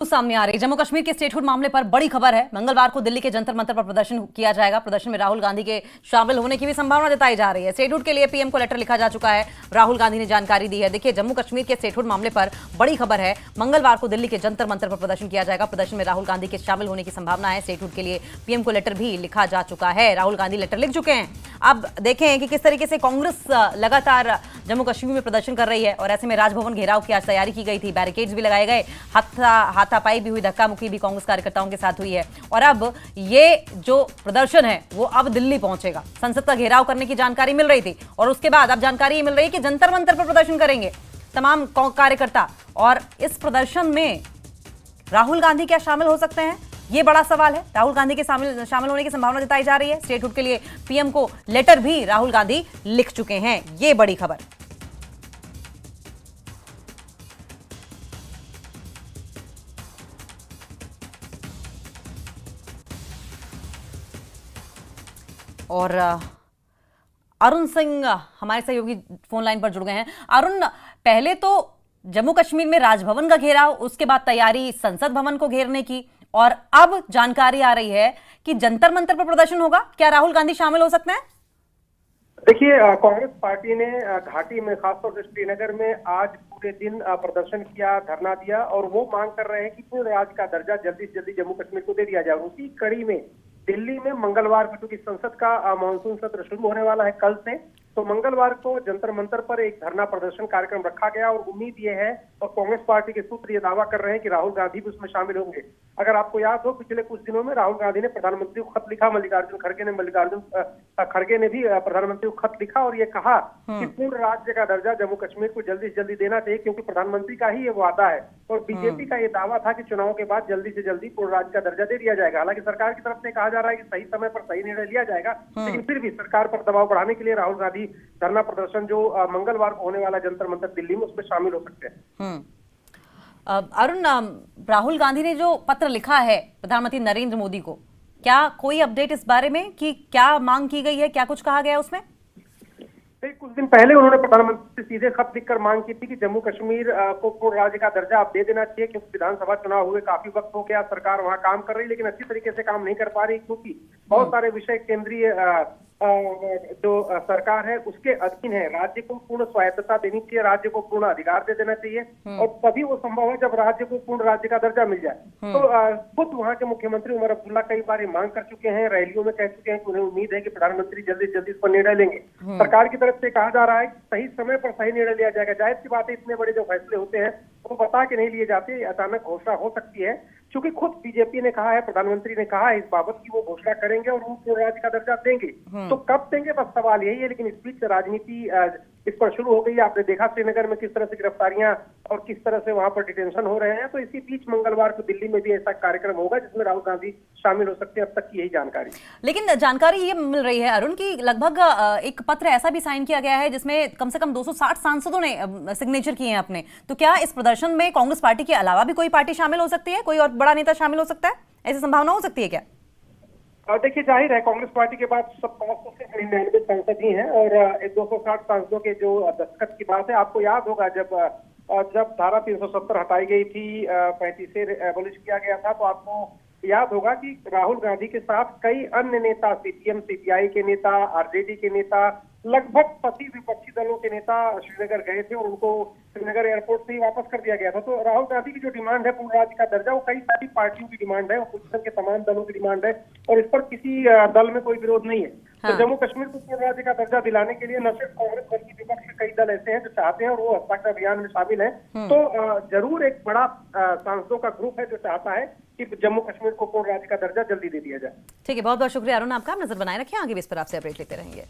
सामने आ रही जम्मू कश्मीर के स्टेटहुड मामले पर बड़ी खबर है। मंगलवार को दिल्ली के जंतर मंतर पर प्रदर्शन किया जाएगा। प्रदर्शन में राहुल गांधी के शामिल होने की भी संभावना जताई जा रही है। स्टेटहुड के लिए पीएम को लेटर लिखा जा चुका है। राहुल गांधी ने जानकारी दी है। देखिए, जम्मू कश्मीर के स्टेटहुड मामले पर बड़ी खबर है। मंगलवार को दिल्ली के जंतर मंतर पर प्रदर्शन किया जाएगा। प्रदर्शन में राहुल गांधी के शामिल होने की संभावना है। स्टेटहुड के लिए पीएम को लेटर भी लिखा जा चुका है। राहुल गांधी लेटर लिख चुके हैं। अब देखें कि किस तरीके से कांग्रेस लगातार जम्मू कश्मीर में प्रदर्शन कर रही है और ऐसे में राजभवन घेराव की आज तैयारी की गई थी। बैरिकेड्स भी लगाए गए, हाथापाई भी हुई, धक्का मुक्की भी कांग्रेस कार्यकर्ताओं के साथ हुई है। और अब ये जो प्रदर्शन है वो अब दिल्ली पहुंचेगा। संसद का घेराव करने की जानकारी मिल रही थी और उसके बाद अब जानकारी मिल रही है कि जंतर मंतर पर प्रदर्शन करेंगे तमाम कार्यकर्ता। और इस प्रदर्शन में राहुल गांधी क्या शामिल हो सकते हैं, ये बड़ा सवाल है। राहुल गांधी के शामिल होने की संभावना जताई जा रही है। स्टेटहुड के लिए पीएम को लेटर भी राहुल गांधी लिख चुके हैं। ये बड़ी खबर। और अरुण सिंह हमारे सहयोगी फोन लाइन पर जुड़ गए हैं। अरुण, पहले तो जम्मू कश्मीर में राजभवन का घेराव, उसके बाद तैयारी संसद भवन को घेरने की, और अब जानकारी आ रही है कि जंतर मंतर पर प्रदर्शन होगा। क्या राहुल गांधी शामिल हो सकते हैं? देखिए, कांग्रेस पार्टी ने घाटी में, खासतौर से श्रीनगर में आज पूरे दिन प्रदर्शन किया, धरना दिया और वो मांग कर रहे हैं कि पूर्ण राज्य का दर्जा जल्दी से जल्दी जम्मू कश्मीर को दे दिया जाए। उसी कड़ी में दिल्ली में मंगलवार को, क्योंकि संसद का मानसून सत्र शुरू होने वाला है कल से, तो मंगलवार को जंतर मंतर पर एक धरना प्रदर्शन कार्यक्रम रखा गया और उम्मीद ये है, और कांग्रेस पार्टी के सूत्र ये दावा कर रहे हैं कि राहुल गांधी भी उसमें शामिल होंगे। अगर आपको याद हो, पिछले कुछ दिनों में राहुल गांधी ने प्रधानमंत्री को खत लिखा, मल्लिकार्जुन खड़गे ने भी प्रधानमंत्री को खत लिखा और ये कहा कि पूर्ण राज्य का दर्जा जम्मू कश्मीर को जल्दी से जल्दी देना चाहिए, क्योंकि प्रधानमंत्री का ही ये वादा है। और बीजेपी का ये दावा था कि चुनाव के बाद जल्दी से जल्दी पूर्ण राज्य का दर्जा दे दिया जाएगा। हालांकि सरकार की तरफ से कहा जा रहा है कि सही समय पर सही निर्णय लिया जाएगा, लेकिन फिर भी सरकार पर दबाव बढ़ाने के लिए राहुल गांधी धरना प्रदर्शन जो मंगलवार को होने वाला जंतर मंतर दिल्ली में, उसमें शामिल हो सकते हैं। अरुण, राहुल गांधी ने जो पत्र लिखा है प्रधानमंत्री नरेंद्र मोदी को, क्या कोई अपडेट इस बारे में कि क्या मांग की गई है, क्या कुछ कहा गया उसमें? कुछ दिन पहले उन्होंने प्रधानमंत्री से सीधे खत लिखकर मांग की थी कि जम्मू कश्मीर को पूर्ण राज्य का दर्जा आप दे देना चाहिए, क्योंकि विधानसभा चुनाव हुए काफी वक्त हो गया, सरकार वहां काम कर रही, लेकिन अच्छी तरीके से काम नहीं कर पा रही, क्योंकि बहुत सारे विषय केंद्रीय जो सरकार है उसके अधीन है। राज्य को पूर्ण स्वायत्तता देनी चाहिए, राज्य को पूर्ण अधिकार दे देना चाहिए, और तभी वो संभव है जब राज्य को पूर्ण राज्य का दर्जा मिल जाए। तो खुद वहां के मुख्यमंत्री उमर अब्दुल्ला कई बार मांग कर चुके हैं, रैलियों में कह चुके हैं कि उन्हें उम्मीद है कि प्रधानमंत्री जल्दी से जल्दी इस पर निर्णय लेंगे। सरकार की तरफ से कहा जा रहा है कि सही समय पर सही निर्णय लिया जाएगा। जाहिर सी बात है, इतने बड़े जो फैसले होते हैं वो बता के नहीं लिए जाते, अचानक घोषणा हो सकती है। क्योंकि खुद बीजेपी ने कहा है, प्रधानमंत्री ने कहा है इस बाबत की वो घोषणा करेंगे और वो पूर्ण राज्य का दर्जा देंगे। तो कब देंगे, बस सवाल यही है। लेकिन इस बीच राजनीति इस पर शुरू हो गई है। आपने देखा श्रीनगर में किस तरह से गिरफ्तारियां और किस तरह से वहां पर डिटेंशन हो रहे हैं। तो इसी बीच मंगलवार को दिल्ली में भी ऐसा कार्यक्रम होगा जिसमें राहुल गांधी शामिल हो सकते हैं। अब तक की यही जानकारी। लेकिन जानकारी ये मिल रही है अरुण की लगभग एक पत्र ऐसा भी साइन किया गया है जिसमें कम से कम 260 सांसदों ने सिग्नेचर किए हैं अपने। तो क्या इस प्रदर्शन में कांग्रेस पार्टी के अलावा भी कोई पार्टी शामिल हो सकती है, कोई और बड़ा नेता शामिल हो सकता है? ऐसी संभावना हो सकती है क्या? देखिए, जाहिर है कांग्रेस पार्टी के बाद सब 599 सांसद ही हैं और 260 सांसदों के जो दस्तखत की बात है। आपको याद होगा जब धारा 370 हटाई गई थी, 35 से एबॉलिश किया गया था, तो आपको याद होगा कि राहुल गांधी के साथ कई अन्य नेता, सीपीएम सीपीआई के नेता, आरजेडी के नेता, लगभग सभी विपक्षी दलों के नेता श्रीनगर गए थे और उनको श्रीनगर एयरपोर्ट से ही वापस कर दिया गया था। तो राहुल गांधी की जो डिमांड है पूर्ण राज्य का दर्जा, वो कई सारी पार्टियों की डिमांड है, ओपोजिशन के तमाम दलों की डिमांड है और इस पर किसी दल में कोई विरोध नहीं है। तो जम्मू कश्मीर को पूर्ण राज्य का दर्जा दिलाने के लिए न सिर्फ कांग्रेस बल्कि विपक्ष के कई दल ऐसे हैं जो चाहते हैं और वो हस्ताक्षर अभियान में शामिल है। तो जरूर एक बड़ा सांसदों का ग्रुप है जो चाहता है कि जम्मू कश्मीर को पूर्ण राज्य का दर्जा जल्दी दे दिया जाए। ठीक है, बहुत बहुत शुक्रिया अरुण आपका। नजर बनाए रखें, आगे भी इस पर आपसे अपडेट लेते रहेंगे।